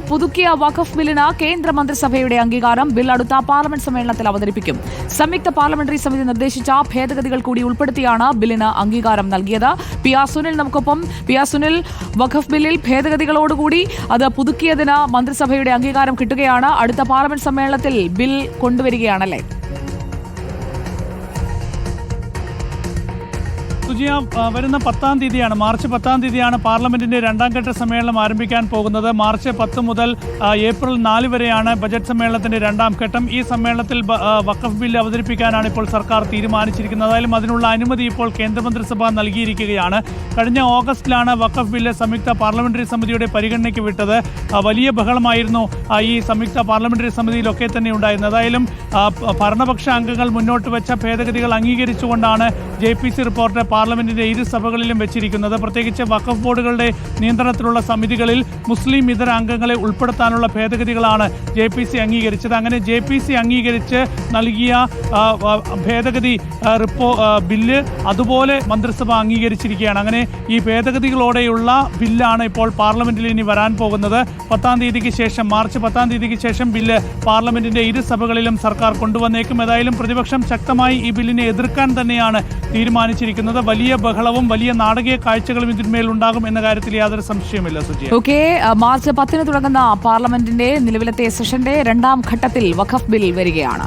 പുതുക്കിയ വഖഫ് ബില്ലിന് കേന്ദ്രമന്ത്രിസഭയുടെ അംഗീകാരം. ബിൽ അടുത്ത പാർലമെന്റ് സമ്മേളനത്തിൽ അവതരിപ്പിക്കും. സംയുക്ത പാർലമെന്ററി സമിതി നിർദ്ദേശിച്ച ഭേദഗതികൾ കൂടി ഉൾപ്പെടുത്തിയാണ് ബില്ലിന് അംഗീകാരം നൽകിയത്. പി ആർ സുനിൽ നമുക്കൊപ്പം. പി ആർ സുനിൽ, വഖഫ് ബില്ലിൽ ഭേദഗതികളോടുകൂടി അത് പുതുക്കിയതിന് മന്ത്രിസഭയുടെ അംഗീകാരം കിട്ടുകയാണ്. അടുത്ത പാർലമെന്റ് സമ്മേളനത്തിൽ ബിൽ കൊണ്ടുവരികയാണല്ലേ? വരുന്ന 10-ാം തീയതിയാണ്, മാർച്ച് 10-ാം തീയതിയാണ് പാർലമെന്റിന്റെ രണ്ടാം ഘട്ട സമ്മേളനം ആരംഭിക്കാൻ പോകുന്നത്. മാർച്ച് 10 മുതൽ ഏപ്രിൽ 4 വരെയാണ് ബജറ്റ് സമ്മേളനത്തിന്റെ രണ്ടാം ഘട്ടം. ഈ സമ്മേളനത്തിൽ വഖഫ് ബില്ല് അവതരിപ്പിക്കാനാണ് ഇപ്പോൾ സർക്കാർ തീരുമാനിച്ചിരിക്കുന്നത്. ഏതായാലും അതിനുള്ള അനുമതി ഇപ്പോൾ കേന്ദ്രമന്ത്രിസഭ നൽകിയിരിക്കുകയാണ്. കഴിഞ്ഞ ഓഗസ്റ്റിലാണ് വഖഫ് ബില്ല് സംയുക്ത പാർലമെന്ററി സമിതിയുടെ പരിഗണനയ്ക്ക് വിട്ടത്. വലിയ ബഹളമായിരുന്നു ഈ സംയുക്ത പാർലമെന്ററി സമിതിയിലൊക്കെ തന്നെ ഉണ്ടായിരുന്നത്. ഏതായാലും ഭരണപക്ഷ അംഗങ്ങൾ മുന്നോട്ട് വെച്ച ഭേദഗതികൾ അംഗീകരിച്ചുകൊണ്ടാണ് JPC റിപ്പോർട്ട് പാർലമെന്റിന്റെ ഇരു സഭകളിലും വെച്ചിരിക്കുന്നത്. പ്രത്യേകിച്ച് വഖഫ് ബോർഡുകളുടെ നിയന്ത്രണത്തിലുള്ള സമിതികളിൽ മുസ്ലിം ഇതര അംഗങ്ങളെ ഉൾപ്പെടുത്താനുള്ള ഭേദഗതികളാണ് JPC അംഗീകരിച്ചത്. അങ്ങനെ JPC അംഗീകരിച്ച് നൽകിയ ഭേദഗതി ബില്ല് അതുപോലെ മന്ത്രിസഭ അംഗീകരിച്ചിരിക്കുകയാണ്. അങ്ങനെ ഈ ഭേദഗതികളോടെയുള്ള ബില്ലാണ് ഇപ്പോൾ പാർലമെന്റിൽ ഇനി വരാൻ പോകുന്നത്. 10-ാം തീയതിക്ക് ശേഷം, മാർച്ച് 10-ാം തീയതിക്ക് ശേഷം ബില്ല് പാർലമെന്റിന്റെ ഇരു സഭകളിലും സർക്കാർ കൊണ്ടുവന്നേക്കും. ഏതായാലും പ്രതിപക്ഷം ശക്തമായി ഈ ബില്ലിനെ എതിർക്കാൻ തന്നെയാണ് തീരുമാനിച്ചിരിക്കുന്നത്. വലിയ ബഹളവും വലിയ നാടകീയ കാഴ്ചകളും ഇതിന്മേൽ ഉണ്ടാകും എന്ന കാര്യത്തിൽ യാതൊരു സംശയമില്ല. ഓക്കെ, മാർച്ച് 10-ന് തുടങ്ങുന്ന പാർലമെന്റിന്റെ നിലവിലത്തെ സെഷന്റെ രണ്ടാം ഘട്ടത്തിൽ വഖഫ് ബിൽ വരികയാണ്.